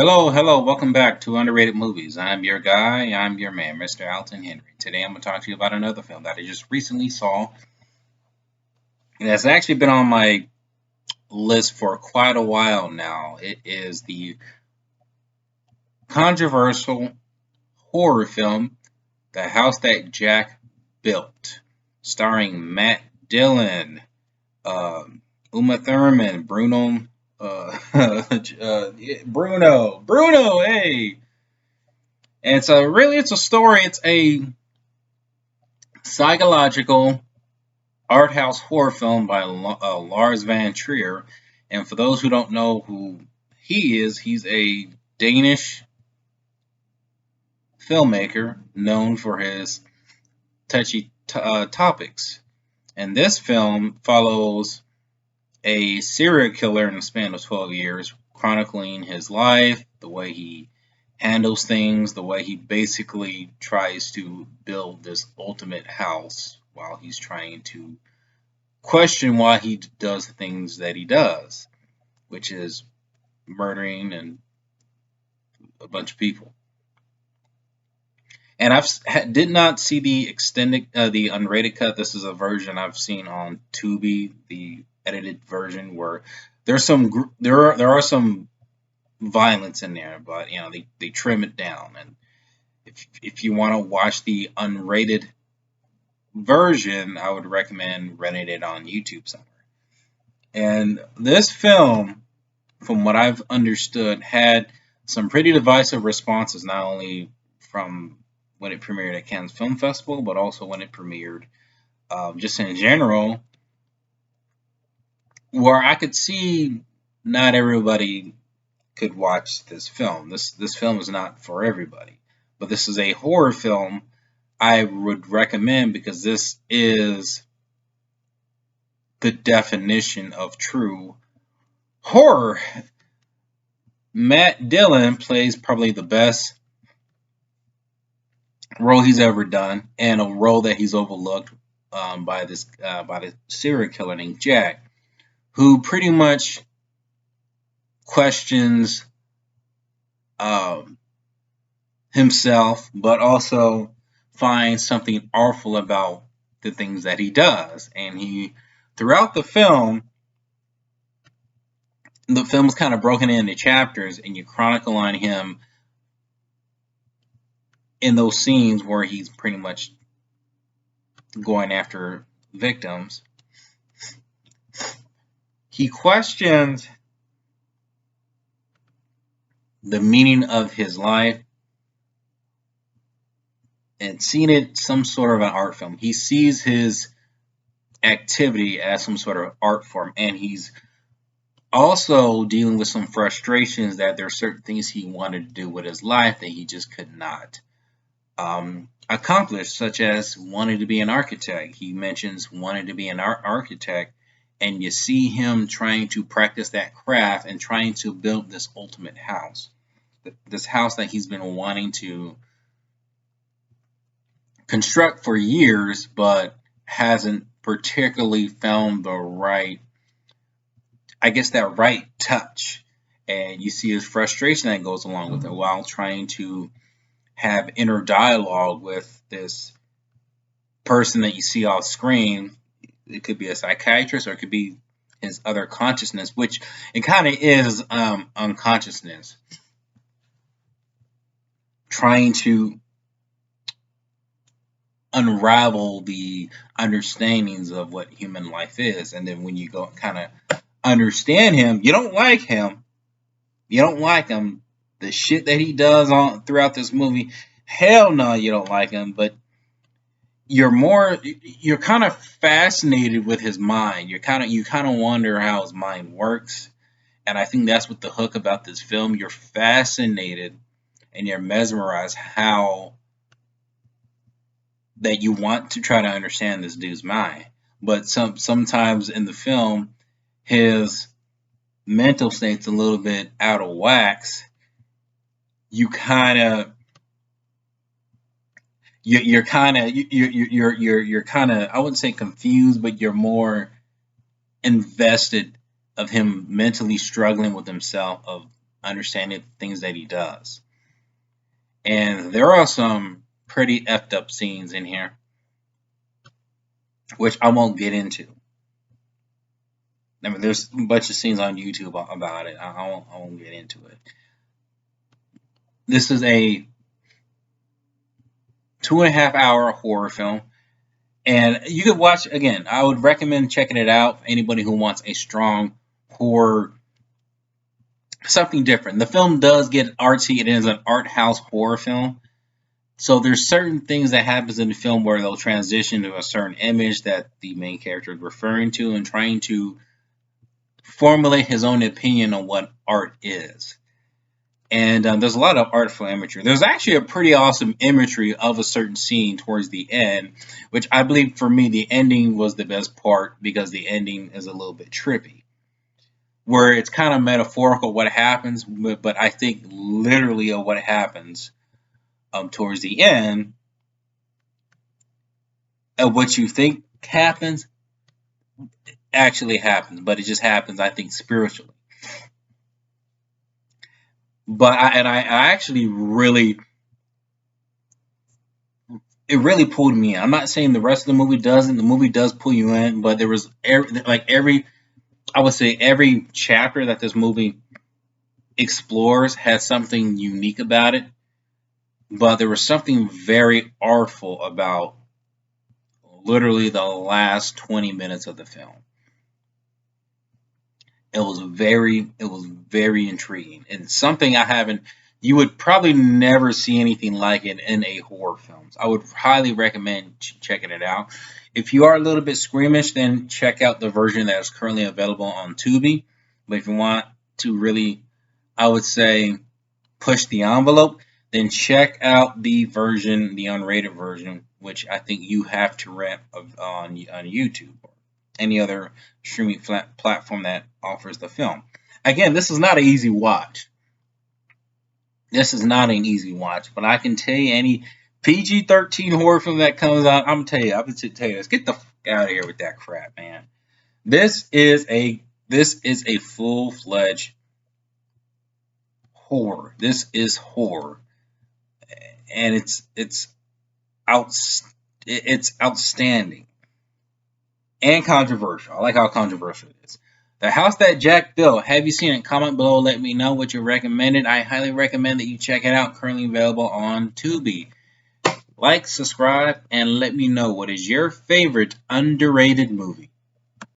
Hello, hello, welcome back to Underrated Movies. I'm your guy, I'm your man, Mr. Alton Henry. Today I'm going to talk to you about another film that I just recently saw. And it's actually been on my list for quite a while now. It is the controversial horror film, The House That Jack Built, starring Matt Dillon, Uma Thurman, Bruno, hey! And so really it's a story, it's a psychological art house horror film by Lars Von Treir. And for those who don't know who he is, he's a Danish filmmaker known for his touchy topics. And this film follows a serial killer in the span of 12 years, chronicling his life, the way he handles things, the way he basically tries to build this ultimate house while he's trying to question why he does the things that he does, which is murdering and a bunch of people. And did not see the extended, the unrated cut. This is a version I've seen on Tubi, the edited version, where there are some violence in there, but they trim it down. And if you want to watch the unrated version, I would recommend renting it on YouTube somewhere. And this film, from what I've understood, had some pretty divisive responses, not only from when it premiered at Cannes Film Festival, but also when it premiered just in general, where I could see not everybody could watch this film. This film is not for everybody, but this is a horror film I would recommend because this is the definition of true horror. Matt Dillon plays probably the best role he's ever done, and a role that he's overlooked by the serial killer named Jack, who pretty much questions himself, but also finds something awful about the things that he does. And throughout the film is kind of broken into chapters, and you chronicle on him in those scenes where he's pretty much going after victims. He questions the meaning of his life and seeing it some sort of an art film. He sees his activity as some sort of art form, and he's also dealing with some frustrations that there are certain things he wanted to do with his life that he just could not accomplish, such as wanting to be an architect. He mentions wanting to be an architect, and you see him trying to practice that craft and trying to build this ultimate house. This house that he's been wanting to construct for years, but hasn't particularly found the right, that right touch. And you see his frustration that goes along with it while trying to have inner dialogue with this person that you see off screen. It could be a psychiatrist, or it could be his other consciousness, which it kind of is unconsciousness, trying to unravel the understandings of what human life is. And then when you go kind of understand him, you don't like him. You don't like him. The shit that he does throughout this movie, hell no, you don't like him. But you're kind of fascinated with his mind. You kind of wonder how his mind works. And I think that's what the hook about this film. You're fascinated and you're mesmerized how that you want to try to understand this dude's mind. But sometimes in the film, his mental state's a little bit out of wax. You're kind of I wouldn't say confused, but you're more invested of him mentally struggling with himself, of understanding the things that he does. And there are some pretty effed up scenes in here, which I won't get into. I mean, there's a bunch of scenes on YouTube about it. I won't get into it. This is a 2.5 hour horror film. And you could watch, again, I would recommend checking it out for anybody who wants a strong horror, something different. The film does get artsy. It is an art house horror film. So there's certain things that happens in the film where they'll transition to a certain image that the main character is referring to and trying to formulate his own opinion on what art is. And there's a lot of artful imagery. There's actually a pretty awesome imagery of a certain scene towards the end, which I believe for me the ending was the best part because the ending is a little bit trippy, where it's kind of metaphorical what happens, but I think literally of what happens towards the end, of what you think happens actually happens, but it just happens, I think, spiritually. But I actually really, it really pulled me in. I'm not saying the rest of the movie doesn't. The movie does pull you in, but there was I would say every chapter that this movie explores has something unique about it. But there was something very artful about literally the last 20 minutes of the film. It was very intriguing and something you would probably never see anything like it in a horror film. I would highly recommend checking it out. If you are a little bit squeamish, then check out the version that is currently available on Tubi. But if you want to really, I would say, push the envelope, then check out the unrated version, which I think you have to rent on YouTube or any other streaming platform that offers the film. Again, this is not an easy watch. This is not an easy watch, but I can tell you any PG-13 horror film that comes out, I'm gonna tell you this. Get the fuck out of here with that crap, man. This is a full-fledged horror. This is horror, and it's outstanding and controversial. I like how controversial it is. The House That Jack Built. Have you seen it? Comment below. Let me know what you recommended. I highly recommend that you check it out. Currently available on Tubi. Like, subscribe, and let me know what is your favorite underrated movie.